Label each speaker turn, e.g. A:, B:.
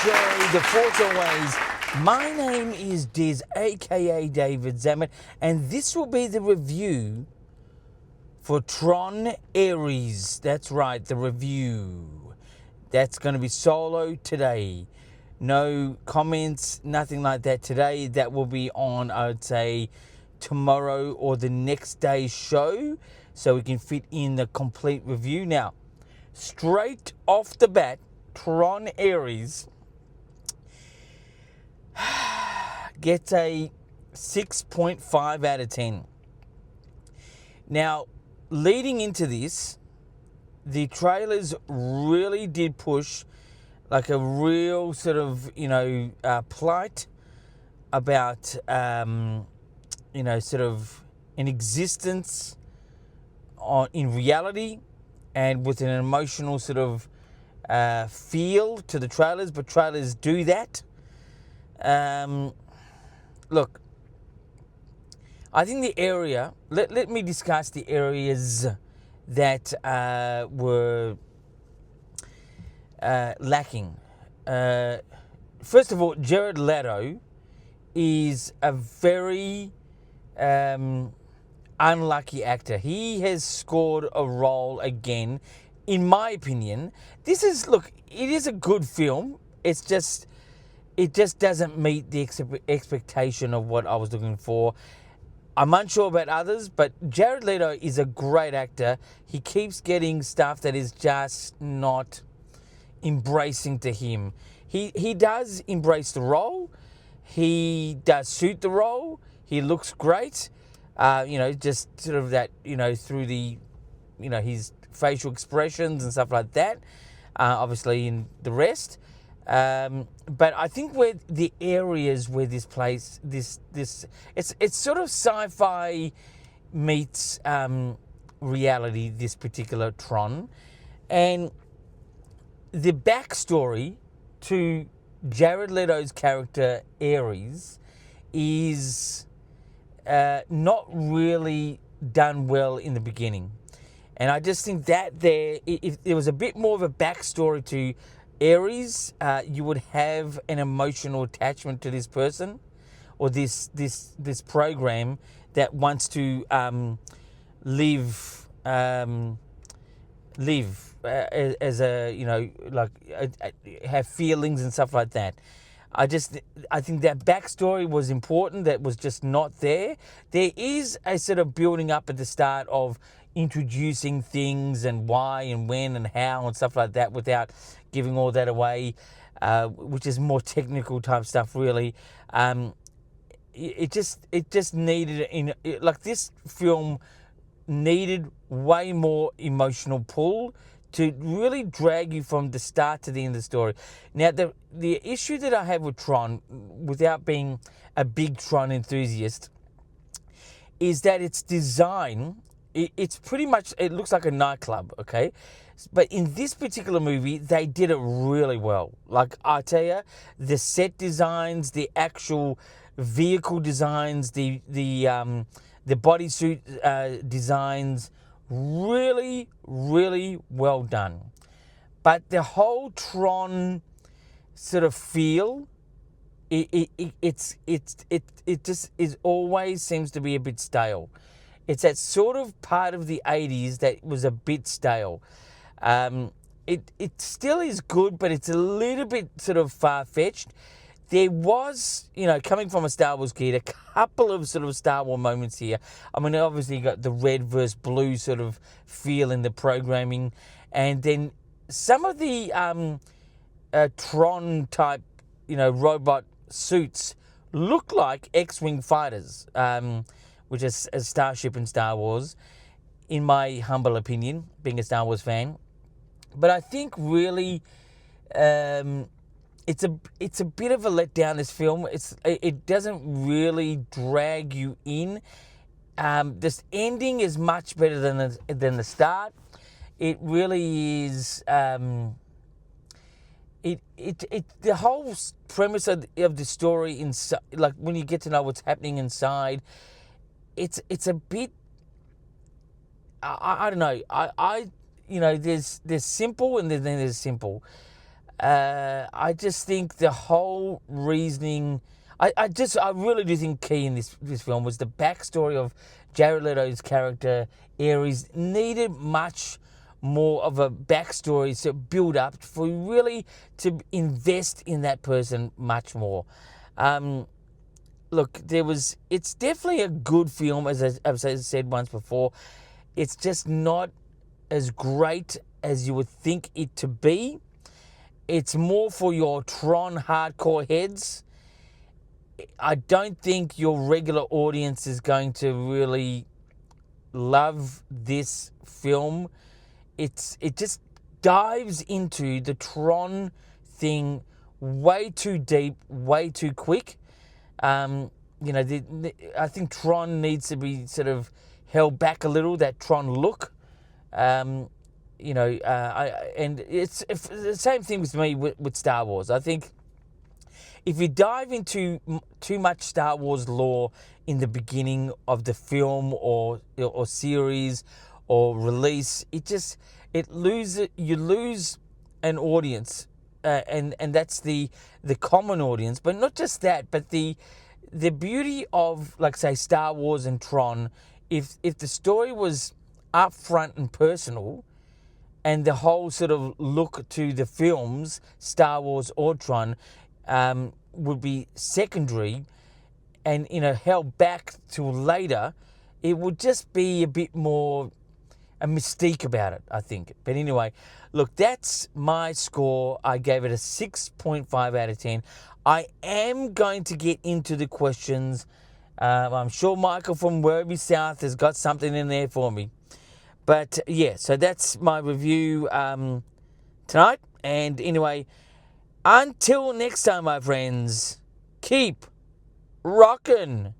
A: show, The Force Always. My name is Diz, aka David Zammit, and this will be the review for Tron Ares. That's right, the review. That's going to be solo today. No comments, nothing like that today. That will be on, I would say, tomorrow or the next day's show, so we can fit in the complete review. Now, straight off the bat, Tron Ares gets a 6.5 out of 10. Now, leading into this, the trailers really did push like a real sort of, plight about, sort of an existence in reality and with an emotional sort of feel to the trailers, but trailers do that. Look, I think the area, let me discuss the areas that were lacking. First of all, Jared Leto is a very unlucky actor. He has scored a role again, in my opinion. It is a good film. It just doesn't meet the expectation of what I was looking for. I'm unsure about others, but Jared Leto is a great actor. He keeps getting stuff that is just not embracing to him. He does embrace the role. He does suit the role. He looks great. Just sort of that, through the, his facial expressions and stuff like that. Obviously in the rest. But I think where the areas where this place, it's sort of sci-fi meets reality, this particular Tron. And the backstory to Jared Leto's character Ares is not really done well in the beginning. And I just think that if there was a bit more of a backstory to Ares, you would have an emotional attachment to this person or this program that wants to live as have feelings and stuff like that. I think that backstory was important. That was just not there. There is a sort of building up at the start of introducing things and why and when and how and stuff like that without giving all that away, which is more technical type stuff really. It just needed, this film needed way more emotional pull to really drag you from the start to the end of the story. Now, the issue that I have with Tron, without being a big Tron enthusiast, is that its design, it's pretty much, it looks like a nightclub, okay? But in this particular movie, they did it really well. Like, I tell you, the set designs, the actual vehicle designs, the bodysuit designs, really, really well done. But the whole Tron sort of feel, it just is always seems to be a bit stale. It's that sort of part of the 80s that was a bit stale. It still is good, but it's a little bit sort of far-fetched. There was, coming from a Star Wars kid, a couple of sort of Star Wars moments here. I mean, obviously you got the red versus blue sort of feel in the programming. And then some of the Tron type, robot suits look like X-Wing fighters, which is a starship in Star Wars, in my humble opinion, being a Star Wars fan. But I think really... It's a bit of a letdown, this film. It doesn't really drag you in. This ending is much better than the start. It really is. The whole premise of the story inside, like when you get to know what's happening inside, it's a bit. I don't know. There's simple and then there's simple. I just think the whole reasoning. I really do think key in this film was the backstory of Jared Leto's character Ares needed much more of a backstory to build up for really to invest in that person much more. Look, it's definitely a good film, as I said once before. It's just not as great as you would think it to be. It's more for your Tron hardcore heads. I don't think your regular audience is going to really love this film. It just dives into the Tron thing way too deep, way too quick. I think Tron needs to be sort of held back a little. That Tron look. And it's the same thing with me with Star Wars. I think if you dive into too much Star Wars lore in the beginning of the film or series or release, you lose an audience, and that's the common audience. But not just that, but the beauty of, like, say, Star Wars and Tron. If the story was upfront and personal, and the whole sort of look to the films, Star Wars or Tron, would be secondary and held back till later, it would just be a bit more a mystique about it, I think. But anyway, look, that's my score. I gave it a 6.5 out of 10. I am going to get into the questions. I'm sure Michael from Werribee South has got something in there for me. But yeah, so that's my review tonight. And anyway, until next time, my friends, keep rocking.